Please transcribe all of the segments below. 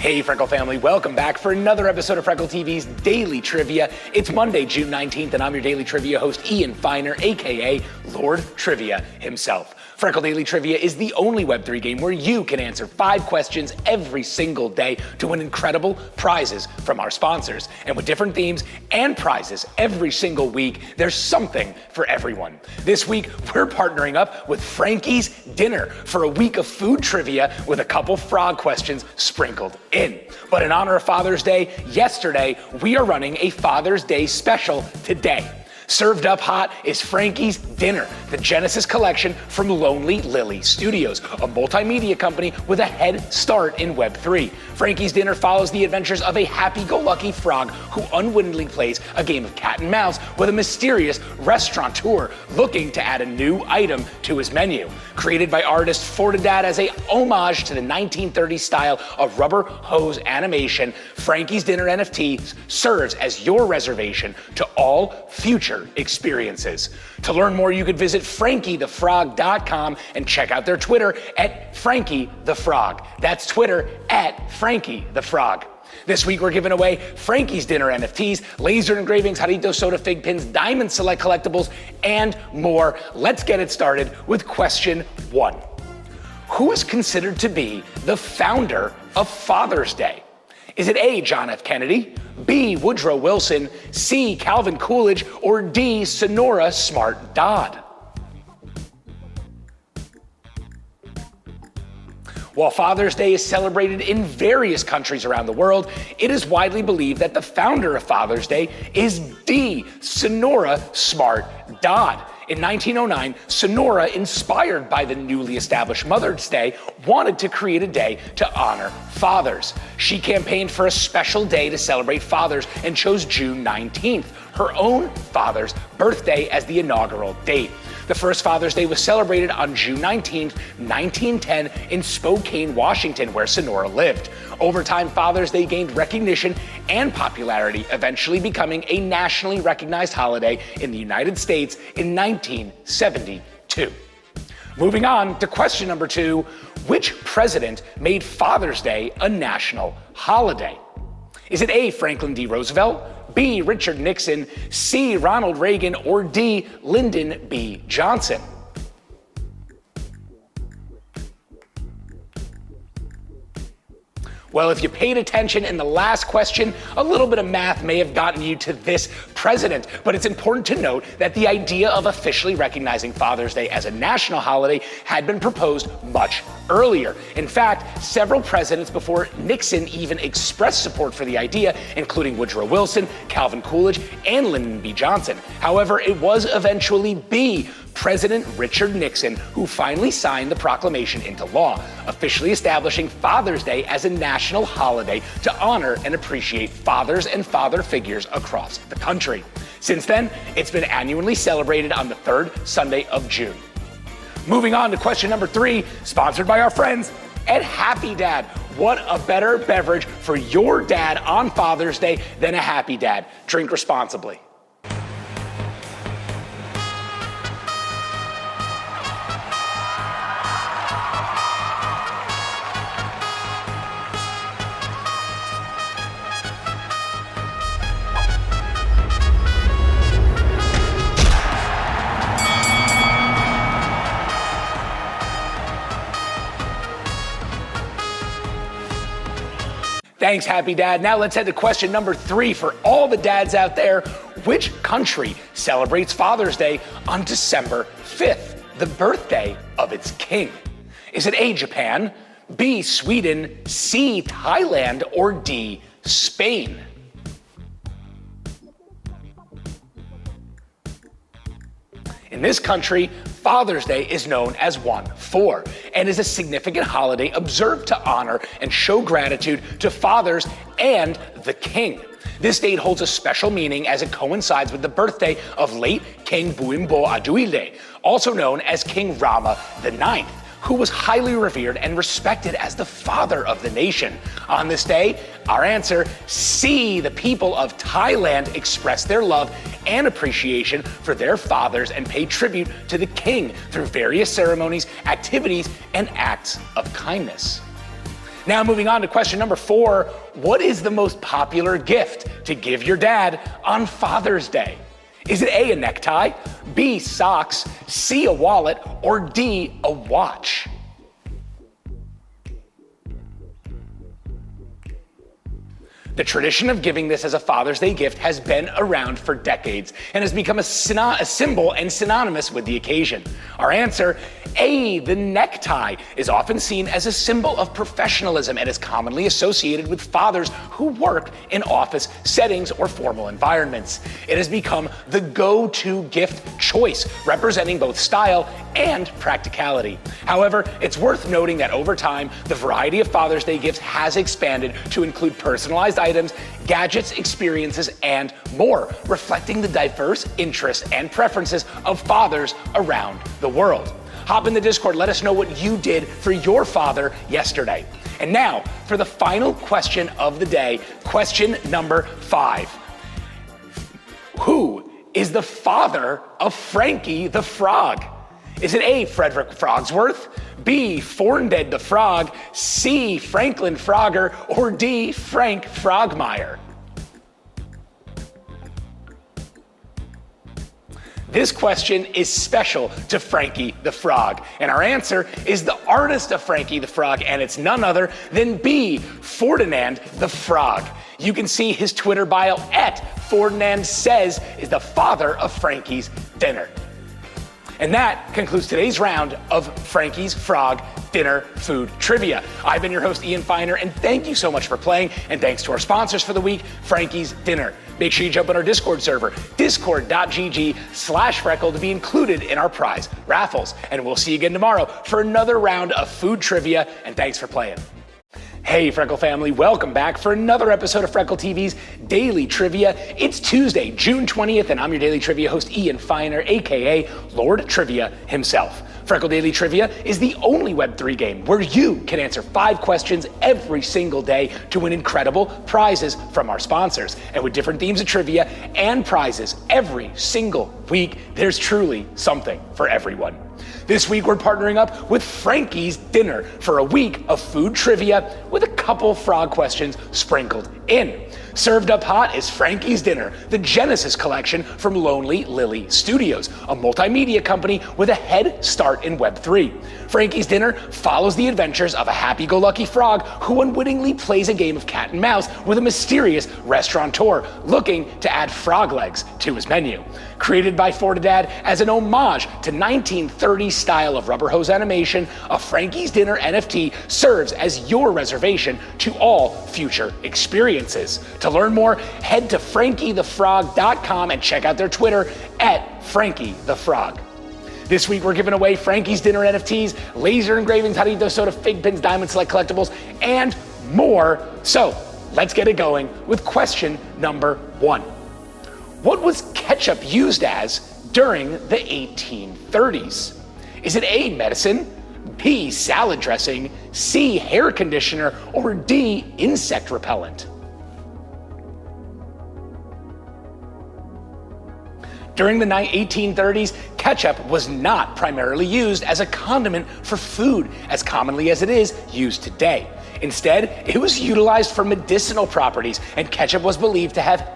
Hey Freckle family, welcome back for another episode of Freckle TV's Daily Trivia. It's Monday, June 19th, and I'm your Daily Trivia host, Ian Finer, aka Lord Trivia himself. Freckle Daily Trivia is the only Web3 game where you can answer 5 questions every single day to win incredible prizes from our sponsors. And with different themes and prizes every single week, there's something for everyone. This week, we're partnering up with Franky's Dinner for a week of food trivia with a couple frog questions sprinkled in. But in honor of Father's Day yesterday, we are running a Father's Day special today. Served up hot is Franky's Dinner, the Genesis collection from Lonely Lily Studios, a multimedia company with a head start in Web3. Franky's Dinner follows the adventures of a happy-go-lucky frog who unwittingly plays a game of cat and mouse with a mysterious restaurateur looking to add a new item to his menu. Created by artist Fortidad as a homage to the 1930s style of rubber hose animation, Franky's Dinner NFTs serves as your reservation to all future experiences. To learn more, you could visit frankythefrog.com and check out their Twitter at frankythefrog. That's Twitter at frankythefrog. This week, we're giving away Franky's Dinner NFTs, laser engravings, Jarrito soda fig pins, Diamond Select collectibles, and more. Let's get it started with question 1. Who is considered to be the founder of Father's Day? Is it A, John F. Kennedy, B, Woodrow Wilson, C, Calvin Coolidge, or D, Sonora Smart Dodd? While Father's Day is celebrated in various countries around the world, it is widely believed that the founder of Father's Day is D, Sonora Smart Dodd. In 1909, Sonora, inspired by the newly established Mother's Day, wanted to create a day to honor fathers. She campaigned for a special day to celebrate fathers and chose June 19th, her own father's birthday, as the inaugural date. The first Father's Day was celebrated on June 19, 1910 in Spokane, Washington, where Sonora lived. Over time, Father's Day gained recognition and popularity, eventually becoming a nationally recognized holiday in the United States in 1972. Moving on to question number 2, which president made Father's Day a national holiday? Is it A, Franklin D. Roosevelt, B, Richard Nixon, C, Ronald Reagan, or D, Lyndon B. Johnson? Well, if you paid attention in the last question, a little bit of math may have gotten you to this president, but it's important to note that the idea of officially recognizing Father's Day as a national holiday had been proposed much earlier. In fact, several presidents before Nixon even expressed support for the idea, including Woodrow Wilson, Calvin Coolidge, and Lyndon B. Johnson. However, it was eventually B, President Richard Nixon, who finally signed the proclamation into law, officially establishing Father's Day as a national holiday to honor and appreciate fathers and father figures across the country. Since then, it's been annually celebrated on the 3rd Sunday of June. Moving on to question number 3, sponsored by our friends at Happy Dad. What a better beverage for your dad on Father's Day than a Happy Dad. Drink responsibly. Thanks, Happy Dad. Now let's head to question number 3 for all the dads out there. Which country celebrates Father's Day on December 5th, the birthday of its king? Is it A, Japan, B, Sweden, C, Thailand, or D, Spain? In this country, Father's Day is known as 1/4 and is a significant holiday observed to honor and show gratitude to fathers and the king. This date holds a special meaning as it coincides with the birthday of late King Bhumibol Adulyadej, also known as King Rama IX, who was highly revered and respected as the father of the nation. On this day, our answer, C, the people of Thailand express their love and appreciation for their fathers and pay tribute to the king through various ceremonies, activities, and acts of kindness. Now moving on to question number 4, what is the most popular gift to give your dad on Father's Day? Is it A, a necktie, B, socks, C, a wallet, or D, a watch? The tradition of giving this as a Father's Day gift has been around for decades and has become a symbol and synonymous with the occasion. Our answer, A, the necktie, is often seen as a symbol of professionalism and is commonly associated with fathers who work in office settings or formal environments. It has become the go-to gift choice, representing both style and practicality. However, it's worth noting that over time, the variety of Father's Day gifts has expanded to include personalized items, gadgets, experiences, and more, reflecting the diverse interests and preferences of fathers around the world. Hop in the Discord, let us know what you did for your father yesterday. And now, for the final question of the day, question number 5. Who is the father of Franky the Frog? Is it A, Frederick Frogsworth, B, Forndead the Frog, C, Franklin Frogger, or D, Frank Frogmeyer? This question is special to Franky the Frog, and our answer is the artist of Franky the Frog, and it's none other than B, Ferdinand the Frog. You can see his Twitter bio at Ferdinand Says is the father of Franky's dinner. And that concludes today's round of Franky's Frog Dinner Food Trivia. I've been your host, Ian Feiner, and thank you so much for playing, and thanks to our sponsors for the week, Franky's Dinner. Make sure you jump on our Discord server, discord.gg/Freckle, to be included in our prize raffles. And we'll see you again tomorrow for another round of food trivia, and thanks for playing. Hey Freckle family, welcome back for another episode of Freckle TV's Daily Trivia. It's Tuesday, June 20th, and I'm your Daily Trivia host, Ian Feiner, aka Lord Trivia himself. Freckle Daily Trivia is the only Web3 game where you can answer 5 questions every single day to win incredible prizes from our sponsors. And with different themes of trivia and prizes every single week, there's truly something for everyone. This week, we're partnering up with Franky's Dinner for a week of food trivia with a couple frog questions sprinkled in. Served up hot is Franky's Dinner, the Genesis collection from Lonely Lily Studios, a multimedia company with a head start in Web3. Franky's Dinner follows the adventures of a happy-go-lucky frog who unwittingly plays a game of cat and mouse with a mysterious restaurateur looking to add frog legs to his menu. Created by Fortidad as an homage to 1930s style of rubber hose animation, a Franky's Dinner NFT serves as your reservation to all future experiences. To learn more, head to frankythefrog.com and check out their Twitter at frankythefrog. This week, we're giving away Franky's Dinner NFTs, laser engravings, Jarrito Soda, Fig Pins, Diamond Select Collectibles, and more. So let's get it going with question number 1. What was ketchup used as during the 1830s? Is it A, medicine, B, salad dressing, C, hair conditioner, or D, insect repellent? During the 1830s, ketchup was not primarily used as a condiment for food as commonly as it is used today. Instead, it was utilized for medicinal properties, and ketchup was believed to have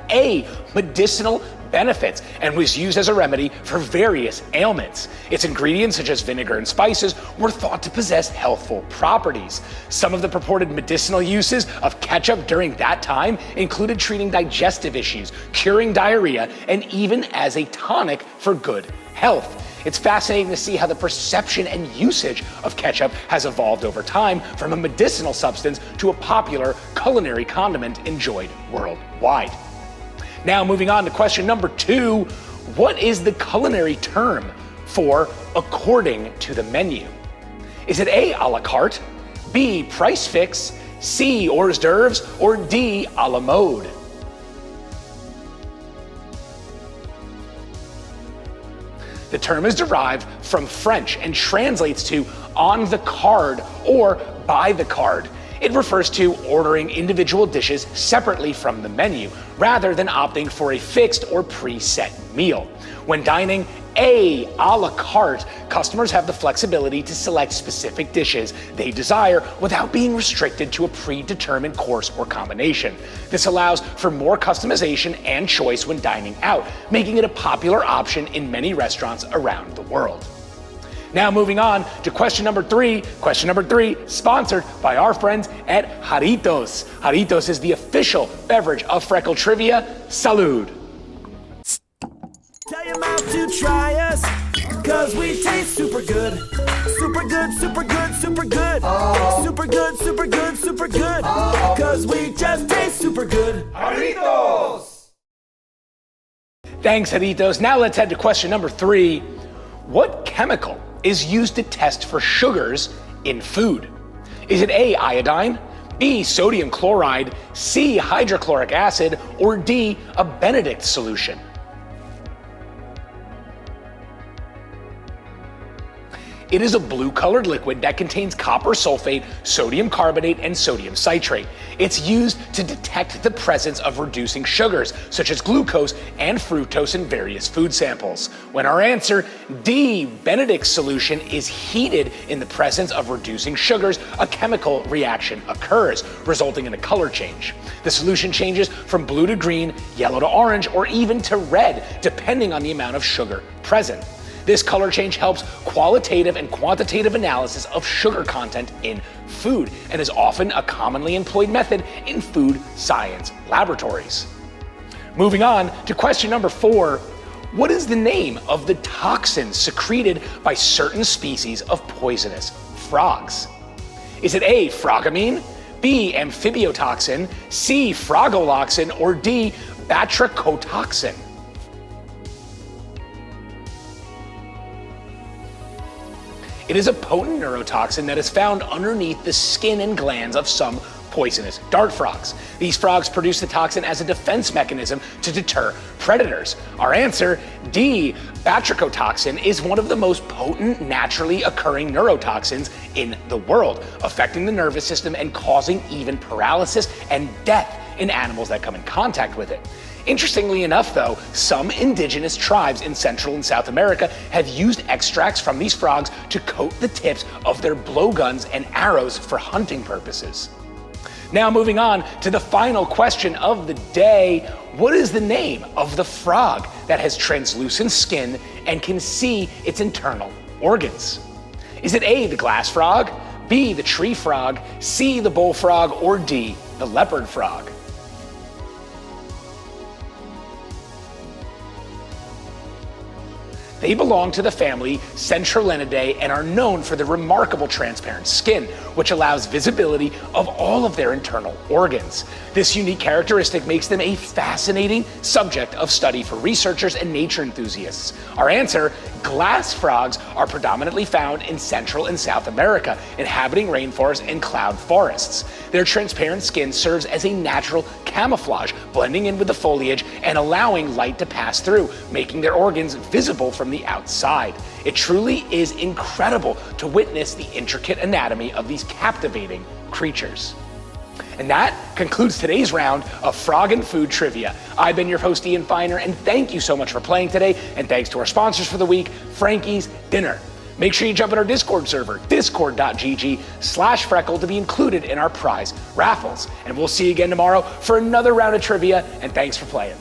medicinal benefits and was used as a remedy for various ailments. Its ingredients, such as vinegar and spices, were thought to possess healthful properties. Some of the purported medicinal uses of ketchup during that time included treating digestive issues, curing diarrhea, and even as a tonic for good health. It's fascinating to see how the perception and usage of ketchup has evolved over time from a medicinal substance to a popular culinary condiment enjoyed worldwide. Now moving on to question number 2, what is the culinary term for according to the menu? Is it A, a la carte, B, price fix, C, hors d'oeuvres, or D, a la mode? The term is derived from French and translates to on the card or by the card. It refers to ordering individual dishes separately from the menu, rather than opting for a fixed or preset meal. When dining, A, a la carte. Customers have the flexibility to select specific dishes they desire without being restricted to a predetermined course or combination. This allows for more customization and choice when dining out, making it a popular option in many restaurants around the world. Now moving on to question number three. Question number three, sponsored by our friends at Jarritos. Jarritos is the official beverage of Freckle Trivia. Salud. Tell your mouth to try us, cause we taste super good. Super good, super good, super good. Oh. Super good, super good, super good. Oh. Cause we just taste super good. Jarritos! Thanks, Jarritos. Now let's head to question number three. What chemical is used to test for sugars in food? Is it A, iodine, B, sodium chloride, C, hydrochloric acid, or D, a Benedict solution? It is a blue-colored liquid that contains copper sulfate, sodium carbonate, and sodium citrate. It's used to detect the presence of reducing sugars, such as glucose and fructose in various food samples. When our answer, D, Benedict solution, is heated in the presence of reducing sugars, a chemical reaction occurs, resulting in a color change. The solution changes from blue to green, yellow to orange, or even to red, depending on the amount of sugar present. This color change helps qualitative and quantitative analysis of sugar content in food and is often a commonly employed method in food science laboratories. Moving on to question number four. What is the name of the toxin secreted by certain species of poisonous frogs? Is it A, frogamine, B, amphibiotoxin, C, frogoloxin, or D, batrachotoxin? It is a potent neurotoxin that is found underneath the skin and glands of some poisonous dart frogs. These frogs produce the toxin as a defense mechanism to deter predators. Our answer, D, batrachotoxin, is one of the most potent naturally occurring neurotoxins in the world, affecting the nervous system and causing even paralysis and death in animals that come in contact with it. Interestingly enough, though, some indigenous tribes in Central and South America have used extracts from these frogs to coat the tips of their blowguns and arrows for hunting purposes. Now moving on to the final question of the day. What is the name of the frog that has translucent skin and can see its internal organs? Is it A, the glass frog, B, the tree frog, C, the bullfrog, or D, the leopard frog? They belong to the family Centralinidae and are known for their remarkable transparent skin, which allows visibility of all of their internal organs. This unique characteristic makes them a fascinating subject of study for researchers and nature enthusiasts. Our answer, glass frogs are predominantly found in Central and South America, inhabiting rainforests and cloud forests. Their transparent skin serves as a natural camouflage, blending in with the foliage and allowing light to pass through, making their organs visible from the outside. It truly is incredible to witness the intricate anatomy of these captivating creatures. And that concludes today's round of Frog and Food Trivia. I've been your host, Ian Feiner, and thank you so much for playing today. And thanks to our sponsors for the week, Franky's Dinner. Make sure you jump in our Discord server, discord.gg/Freckle, to be included in our prize raffles. And we'll see you again tomorrow for another round of trivia, and thanks for playing.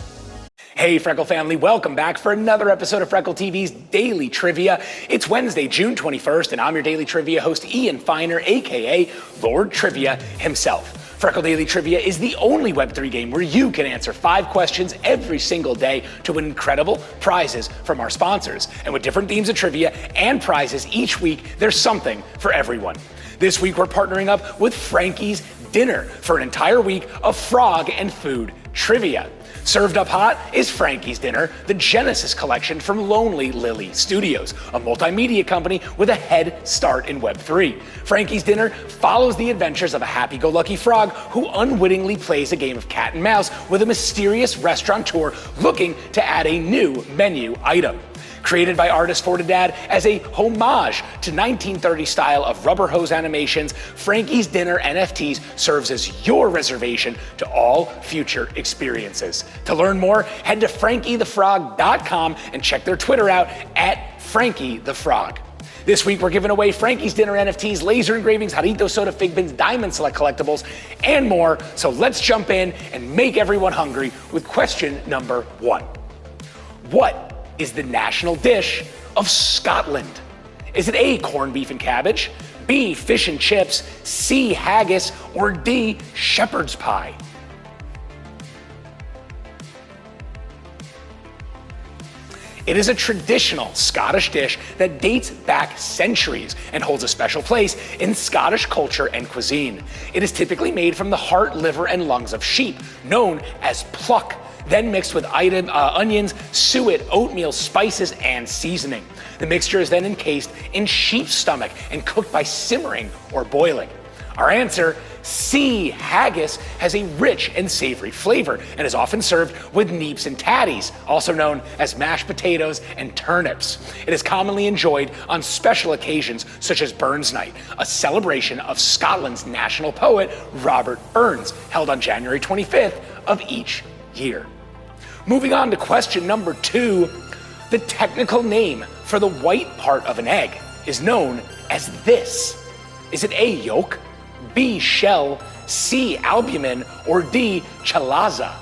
Hey, Freckle family, welcome back for another episode of Freckle TV's Daily Trivia. It's Wednesday, June 21st, and I'm your Daily Trivia host, Ian Feiner, aka Lord Trivia himself. Freckle Daily Trivia is the only Web3 game where you can answer 5 questions every single day to win incredible prizes from our sponsors. And with different themes of trivia and prizes each week, there's something for everyone. This week, we're partnering up with Franky's Dinner for an entire week of frog and food trivia. Served up hot is Franky's Dinner, the Genesis collection from Lonely Lily Studios, a multimedia company with a head start in Web3. Franky's Dinner follows the adventures of a happy-go-lucky frog who unwittingly plays a game of cat and mouse with a mysterious restaurateur looking to add a new menu item. Created by artist Fortidad as a homage to 1930 style of rubber hose animations, Franky's Dinner NFTs serves as your reservation to all future experiences. To learn more, head to frankythefrog.com and check their Twitter out at frankythefrog. This week, we're giving away Franky's Dinner NFTs, laser engravings, Jarrito Soda, Fig Bins, Diamond Select collectibles, and more. So let's jump in and make everyone hungry with question number 1. What is the national dish of Scotland? Is it A, corned beef and cabbage, B, fish and chips, C, haggis, or D, shepherd's pie? It is a traditional Scottish dish that dates back centuries and holds a special place in Scottish culture and cuisine. It is typically made from the heart, liver, and lungs of sheep, known as pluck, then mixed with onions, suet, oatmeal, spices, and seasoning. The mixture is then encased in sheep's stomach and cooked by simmering or boiling. Our answer, C, haggis, has a rich and savory flavor and is often served with neeps and tatties, also known as mashed potatoes and turnips. It is commonly enjoyed on special occasions such as Burns Night, a celebration of Scotland's national poet Robert Burns, held on January 25th of each year. Moving on to question number 2, the technical name for the white part of an egg is known as this. Is it A, yolk, B, shell, C, albumin, or D, chalaza?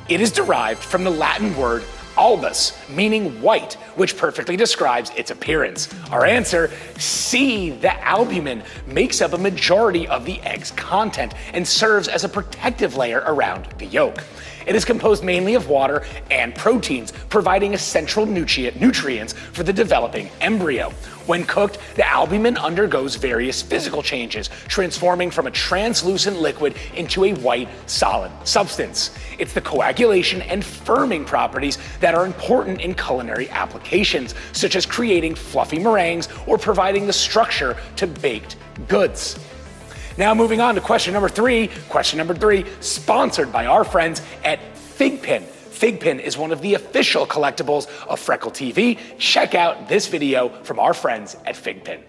It is derived from the Latin word albus, meaning white, which perfectly describes its appearance. Our answer, C, the albumin, makes up a majority of the egg's content and serves as a protective layer around the yolk. It is composed mainly of water and proteins, providing essential nutrients for the developing embryo. When cooked, the albumin undergoes various physical changes, transforming from a translucent liquid into a white, solid substance. It's the coagulation and firming properties that are important in culinary applications, such as creating fluffy meringues or providing the structure to baked goods. Now moving on to question number 3. Question number 3, sponsored by our friends at Figpin. Figpin is one of the official collectibles of Freckle TV. Check out this video from our friends at Figpin.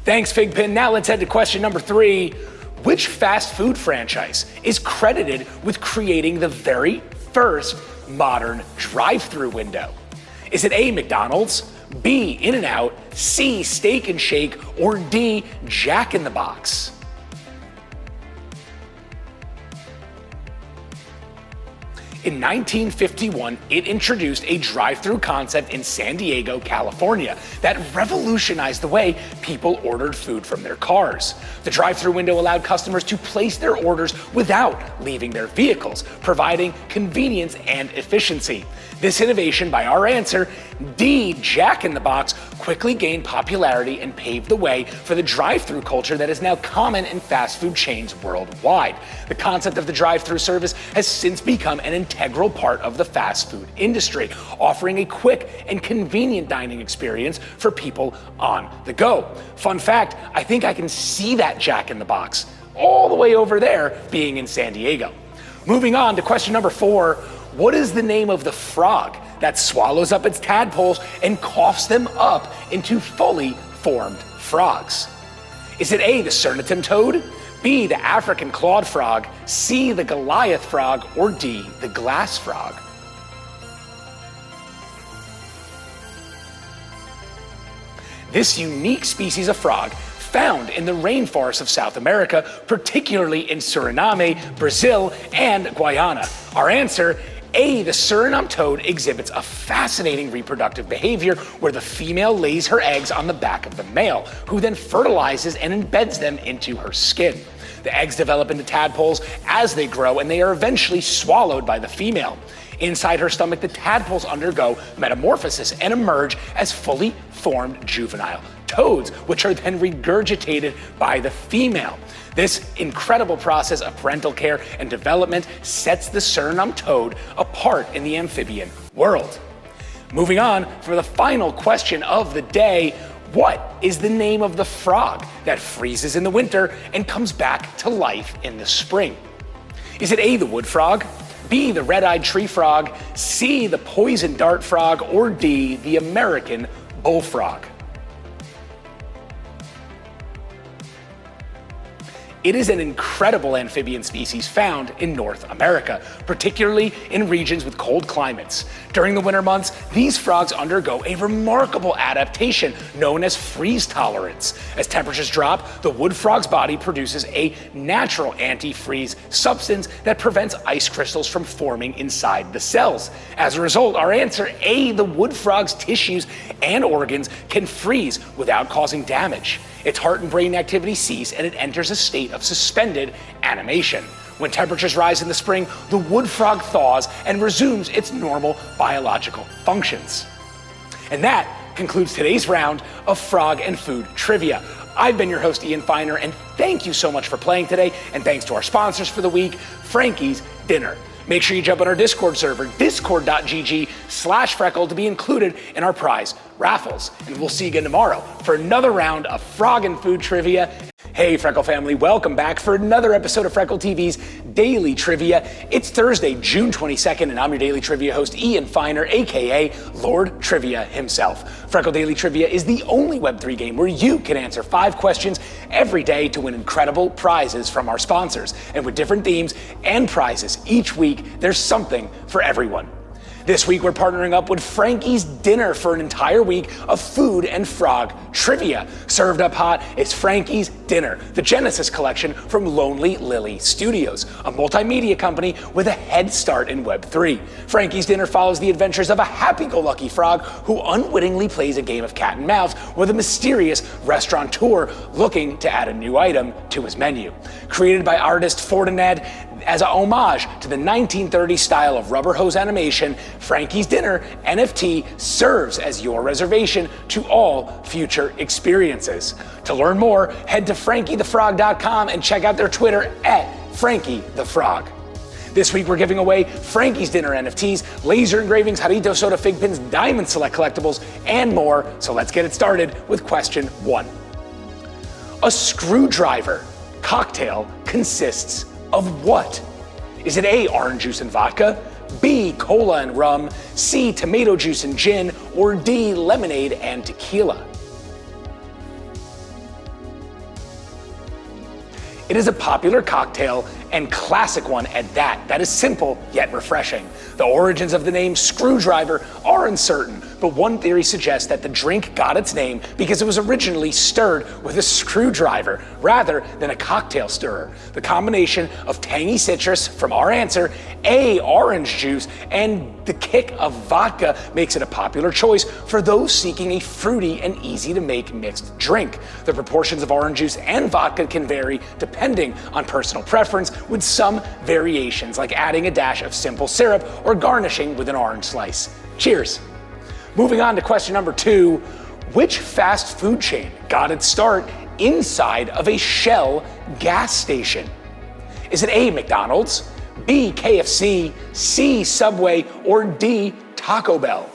Thanks, Figpin. Now let's head to question number 3. Which fast food franchise is credited with creating the very first modern drive-through window? Is it A, McDonald's, B, In-N-Out, C, Steak and Shake, or D, Jack in the Box? In 1951, it introduced a drive-through concept in San Diego, California, that revolutionized the way people ordered food from their cars. The drive-through window allowed customers to place their orders without leaving their vehicles, providing convenience and efficiency. This innovation, by our answer, D, Jack in the Box, quickly gained popularity and paved the way for the drive-through culture that is now common in fast food chains worldwide. The concept of the drive-through service has since become an integral part of the fast food industry, offering a quick and convenient dining experience for people on the go. Fun fact, I think I can see that Jack in the Box all the way over there, being in San Diego. Moving on to question number 4. What is the name of the frog that swallows up its tadpoles and coughs them up into fully formed frogs? Is it A, the Cernatin toad, B, the African clawed frog, C, the Goliath frog, or D, the glass frog? This unique species of frog, found in the rainforests of South America, particularly in Suriname, Brazil, and Guyana. Our answer, A, the Suriname toad exhibits a fascinating reproductive behavior where the female lays her eggs on the back of the male, who then fertilizes and embeds them into her skin. The eggs develop into tadpoles as they grow, and they are eventually swallowed by the female. Inside her stomach, the tadpoles undergo metamorphosis and emerge as fully formed juvenile toads, which are then regurgitated by the female. This incredible process of parental care and development sets the Suriname toad apart in the amphibian world. Moving on for the final question of the day, what is the name of the frog that freezes in the winter and comes back to life in the spring? Is it A, the wood frog, B, the red-eyed tree frog, C, the poison dart frog, or D, the American bullfrog? It is an incredible amphibian species found in North America, particularly in regions with cold climates. During the winter months, these frogs undergo a remarkable adaptation known as freeze tolerance. As temperatures drop, the wood frog's body produces a natural antifreeze substance that prevents ice crystals from forming inside the cells. As a result, our answer A, the wood frog's tissues and organs can freeze without causing damage. Its heart and brain activity cease, and it enters a state of suspended animation. When temperatures rise in the spring, the wood frog thaws and resumes its normal biological functions. And that concludes today's round of frog and food trivia. I've been your host, Ian Feiner, and thank you so much for playing today, and thanks to our sponsors for the week, Franky's Dinner. Make sure you jump on our Discord server, discord.gg/Freckle, to be included in our prize raffles. And we'll see you again tomorrow for another round of frog and food trivia. Hey, Freckle family, welcome back for another episode of Freckle TV's Daily Trivia. It's Thursday, June 22nd, and I'm your Daily Trivia host, Ian Feiner, aka Lord Trivia himself. Freckle Daily Trivia is the only Web3 game where you can answer 5 questions every day to win incredible prizes from our sponsors. And with different themes and prizes each week, there's something for everyone. This week, we're partnering up with Franky's Dinner for an entire week of food and frog trivia. Served up hot, it's Franky's Dinner, the Genesis collection from Lonely Lily Studios, a multimedia company with a head start in Web3. Franky's Dinner follows the adventures of a happy-go-lucky frog who unwittingly plays a game of cat and mouse with a mysterious restaurateur looking to add a new item to his menu. Created by artist Ferdinand as a homage to the 1930s style of rubber hose animation, Franky's Dinner NFT serves as your reservation to all future experiences. To learn more, head to frankythefrog.com and check out their Twitter @FrankyTheFrog. This week, we're giving away Franky's Dinner NFTs, laser engravings, Jarrito soda fig pins, Diamond Select collectibles, and more. So let's get it started with question 1. A screwdriver cocktail consists of what? Is it A, orange juice and vodka, B, cola and rum, C, tomato juice and gin, or D, lemonade and tequila? It is a popular cocktail and classic one at that. That is simple yet refreshing. The origins of the name screwdriver are uncertain, but one theory suggests that the drink got its name because it was originally stirred with a screwdriver rather than a cocktail stirrer. The combination of tangy citrus from our answer, A, orange juice, and the kick of vodka makes it a popular choice for those seeking a fruity and easy to make mixed drink. The proportions of orange juice and vodka can vary depending on personal preference, with some variations like adding a dash of simple syrup or garnishing with an orange slice. Cheers. Moving on to question number 2, which fast food chain got its start inside of a Shell gas station? Is it A, McDonald's, B, KFC, C, Subway, or D, Taco Bell?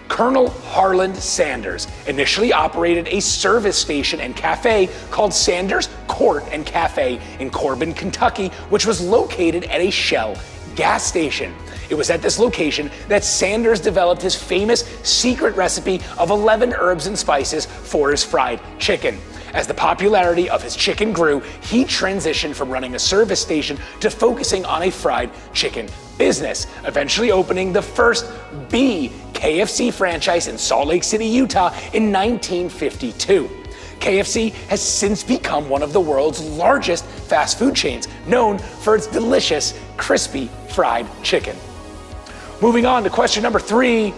Colonel Harland Sanders initially operated a service station and cafe called Sanders Court and Cafe in Corbin, Kentucky, which was located at a Shell gas station. It was at this location that Sanders developed his famous secret recipe of 11 herbs and spices for his fried chicken. As the popularity of his chicken grew, he transitioned from running a service station to focusing on a fried chicken business, eventually opening the first KFC franchise in Salt Lake City, Utah in 1952. KFC has since become one of the world's largest fast food chains, known for its delicious, crispy fried chicken. Moving on to question number 3,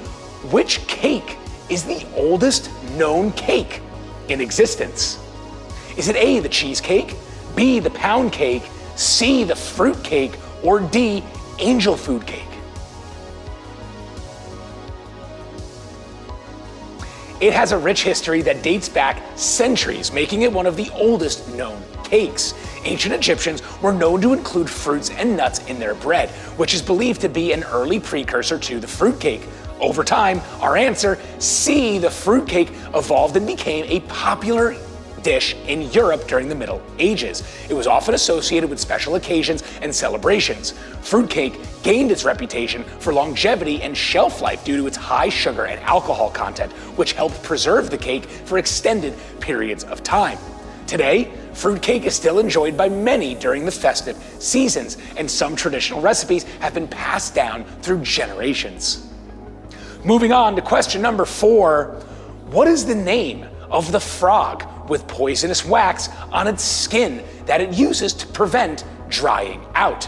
which cake is the oldest known cake? in existence? Is it A, the cheesecake, B, the pound cake, C, the fruit cake, or D, angel food cake? It has a rich history that dates back centuries, making it one of the oldest known cakes. Ancient Egyptians were known to include fruits and nuts in their bread, which is believed to be an early precursor to the fruitcake. Over time, our answer, C, the fruitcake, evolved and became a popular dish in Europe during the Middle Ages. It was often associated with special occasions and celebrations. Fruitcake gained its reputation for longevity and shelf life due to its high sugar and alcohol content, which helped preserve the cake for extended periods of time. Today, fruitcake is still enjoyed by many during the festive seasons, and some traditional recipes have been passed down through generations. Moving on to question number 4, what is the name of the frog with poisonous wax on its skin that it uses to prevent drying out?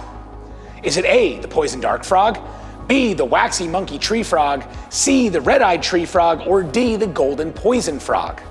Is it A, the poison dart frog, B, the waxy monkey tree frog, C, the red-eyed tree frog, or D, the golden poison frog?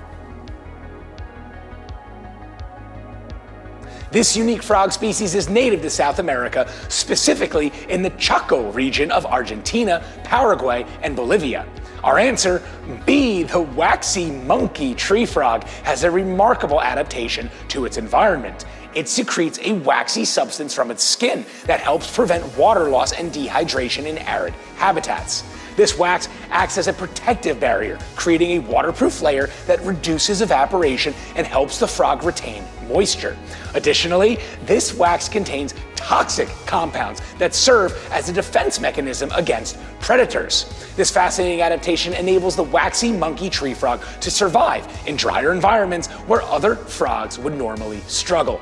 This unique frog species is native to South America, specifically in the Chaco region of Argentina, Paraguay, and Bolivia. Our answer, B, the waxy monkey tree frog, has a remarkable adaptation to its environment. It secretes a waxy substance from its skin that helps prevent water loss and dehydration in arid habitats. This wax acts as a protective barrier, creating a waterproof layer that reduces evaporation and helps the frog retain moisture. Additionally, this wax contains toxic compounds that serve as a defense mechanism against predators. This fascinating adaptation enables the waxy monkey tree frog to survive in drier environments where other frogs would normally struggle.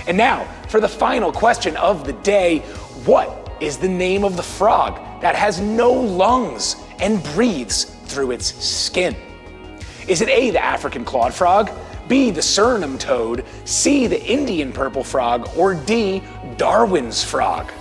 And now, for the final question of the day, what is the name of the frog that has no lungs and breathes through its skin? Is it A, the African clawed frog, B, the Suriname toad, C, the Indian purple frog, or D, Darwin's frog?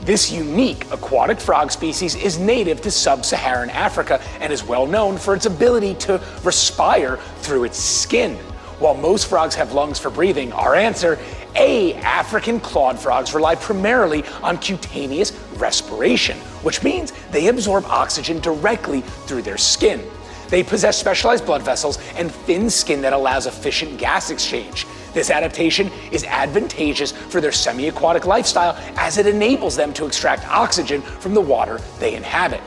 This unique aquatic frog species is native to sub-Saharan Africa and is well known for its ability to respire through its skin. While most frogs have lungs for breathing, our answer, A, African clawed frogs rely primarily on cutaneous respiration, which means they absorb oxygen directly through their skin. They possess specialized blood vessels and thin skin that allows efficient gas exchange. This adaptation is advantageous for their semi-aquatic lifestyle as it enables them to extract oxygen from the water they inhabit.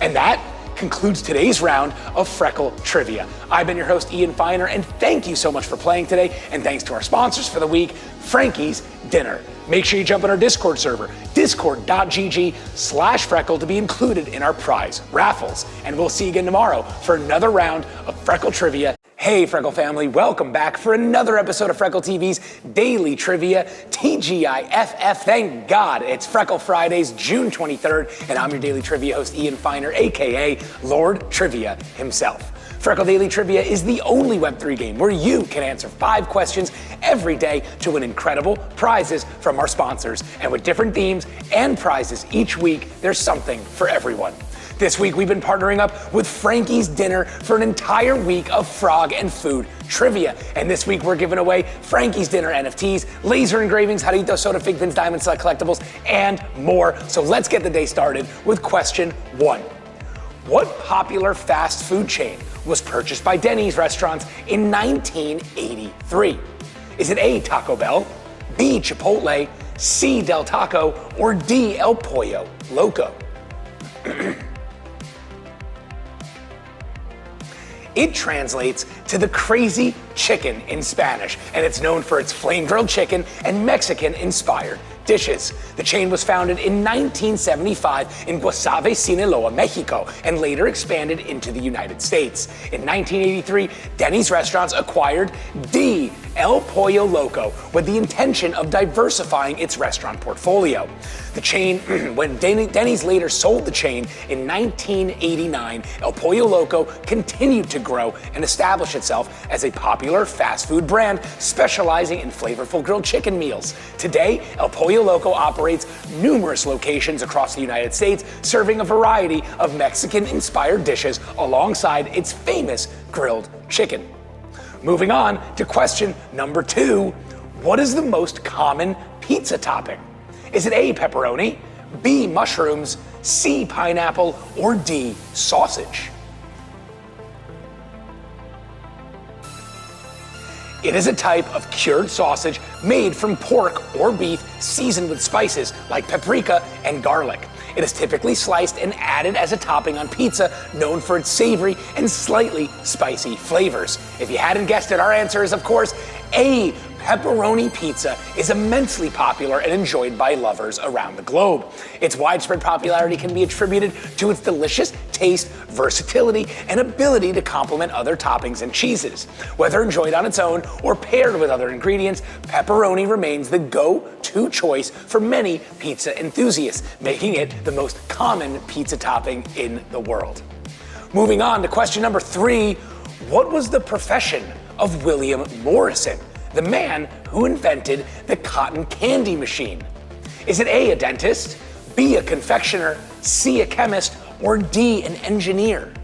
And that concludes today's round of Freckle Trivia. I've been your host, Ian Feiner, and thank you so much for playing today, and thanks to our sponsors for the week, Franky's Dinner. Make sure you jump on our Discord server, discord.gg/Freckle, to be included in our prize raffles. And we'll see you again tomorrow for another round of Freckle Trivia. Hey, Freckle family, welcome back for another episode of Freckle TV's Daily Trivia, TGIFF. Thank God it's Freckle Fridays, June 23rd, and I'm your Daily Trivia host, Ian Feiner, aka Lord Trivia himself. Freckle Daily Trivia is the only Web3 game where you can answer 5 questions every day to win incredible prizes from our sponsors. And with different themes and prizes each week, there's something for everyone. This week, we've been partnering up with Franky's Dinner for an entire week of frog and food trivia. And this week, we're giving away Franky's Dinner NFTs, laser engravings, Jarrito soda, fig pins, diamond select collectibles, and more. So let's get the day started with question 1. What popular fast food chain was purchased by Denny's restaurants in 1983? Is it A, Taco Bell, B, Chipotle, C, Del Taco, or D, El Pollo Loco? It translates to the crazy chicken in Spanish, and it's known for its flame-grilled chicken and Mexican-inspired dishes. The chain was founded in 1975 in Guasave, Sinaloa, Mexico, and later expanded into the United States. In 1983, Denny's restaurants acquired D, El Pollo Loco, with the intention of diversifying its restaurant portfolio. The chain, when Denny's later sold the chain in 1989, El Pollo Loco continued to grow and establish itself as a popular fast food brand specializing in flavorful grilled chicken meals. Today, El Pollo Pollo Loco operates numerous locations across the United States, serving a variety of Mexican-inspired dishes alongside its famous grilled chicken. Moving on to question number 2, what is the most common pizza topping? Is it A, pepperoni, B, mushrooms, C, pineapple, or D, sausage? It is a type of cured sausage made from pork or beef seasoned with spices like paprika and garlic. It is typically sliced and added as a topping on pizza, known for its savory and slightly spicy flavors. If you hadn't guessed it, our answer is, of course, A. Pepperoni pizza is immensely popular and enjoyed by lovers around the globe. Its widespread popularity can be attributed to its delicious taste, versatility, and ability to complement other toppings and cheeses. Whether enjoyed on its own or paired with other ingredients, pepperoni remains the go-to choice for many pizza enthusiasts, making it the most common pizza topping in the world. Moving on to question number 3, what was the profession of William Morrison, the man who invented the cotton candy machine? Is it A, a dentist, B, a confectioner, C, a chemist, or D, an engineer?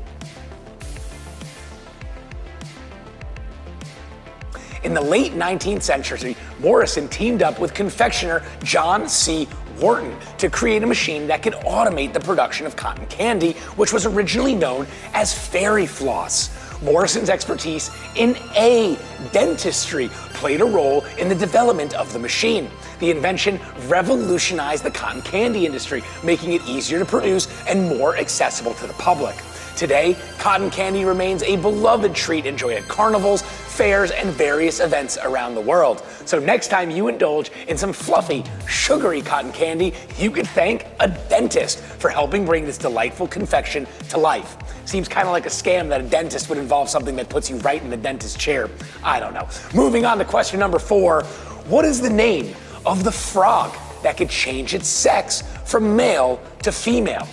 In the late 19th century, Morrison teamed up with confectioner John C. Wharton to create a machine that could automate the production of cotton candy, which was originally known as fairy floss. Morrison's expertise in dentistry played a role in the development of the machine. The invention revolutionized the cotton candy industry, making it easier to produce and more accessible to the public. Today, cotton candy remains a beloved treat enjoyed at carnivals, fairs, and various events around the world. So next time you indulge in some fluffy, sugary cotton candy, you can thank a dentist for helping bring this delightful confection to life. Seems kind of like a scam that a dentist would involve something that puts you right in the dentist's chair. I don't know. Moving on to question number 4, what is the name of the frog that could change its sex from male to female?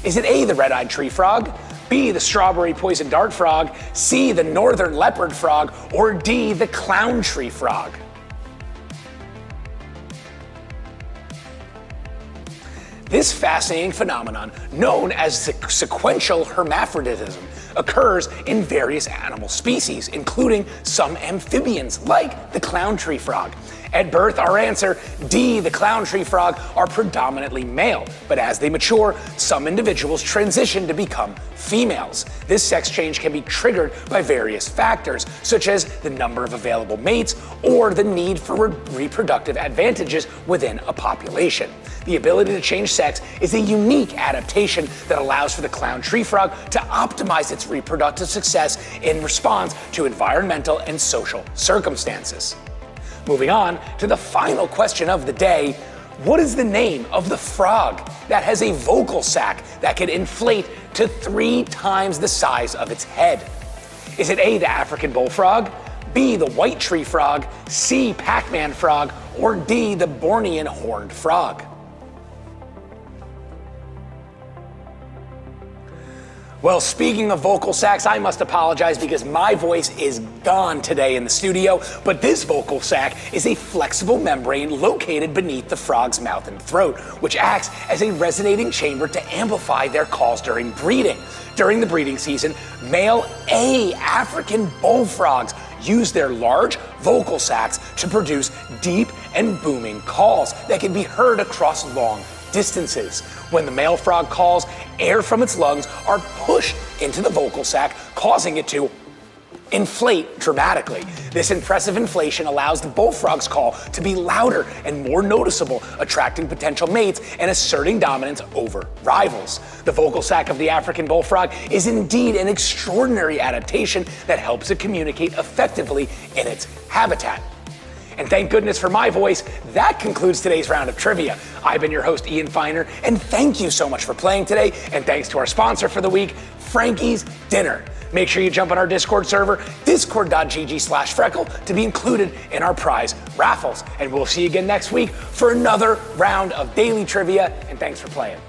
Is it A, the red-eyed tree frog, B, the strawberry poison dart frog, C, the northern leopard frog, or D, the clown tree frog? This fascinating phenomenon, known as sequential hermaphroditism, occurs in various animal species, including some amphibians, like the clown tree frog. At birth, our answer, D, the clown tree frog, are predominantly male, but as they mature, some individuals transition to become females. This sex change can be triggered by various factors, such as the number of available mates or the need for reproductive advantages within a population. The ability to change sex is a unique adaptation that allows for the clown tree frog to optimize its reproductive success in response to environmental and social circumstances. Moving on to the final question of the day, what is the name of the frog that has a vocal sac that can inflate to 3 times the size of its head? Is it A, the African bullfrog, B, the white tree frog, C, Pac-Man frog, or D, the Bornean horned frog? Well, speaking of vocal sacs, I must apologize because my voice is gone today in the studio, but this vocal sac is a flexible membrane located beneath the frog's mouth and throat, which acts as a resonating chamber to amplify their calls during breeding. During the breeding season, male African bullfrogs use their large vocal sacs to produce deep and booming calls that can be heard across long distances. When the male frog calls, air from its lungs are pushed into the vocal sac, causing it to inflate dramatically. This impressive inflation allows the bullfrog's call to be louder and more noticeable, attracting potential mates and asserting dominance over rivals. The vocal sac of the African bullfrog is indeed an extraordinary adaptation that helps it communicate effectively in its habitat. And thank goodness for my voice, that concludes today's round of trivia. I've been your host, Ian Feiner, and thank you so much for playing today, and thanks to our sponsor for the week, Franky's Dinner. Make sure you jump on our Discord server, discord.gg/Freckle, to be included in our prize raffles. And we'll see you again next week for another round of daily trivia, and thanks for playing.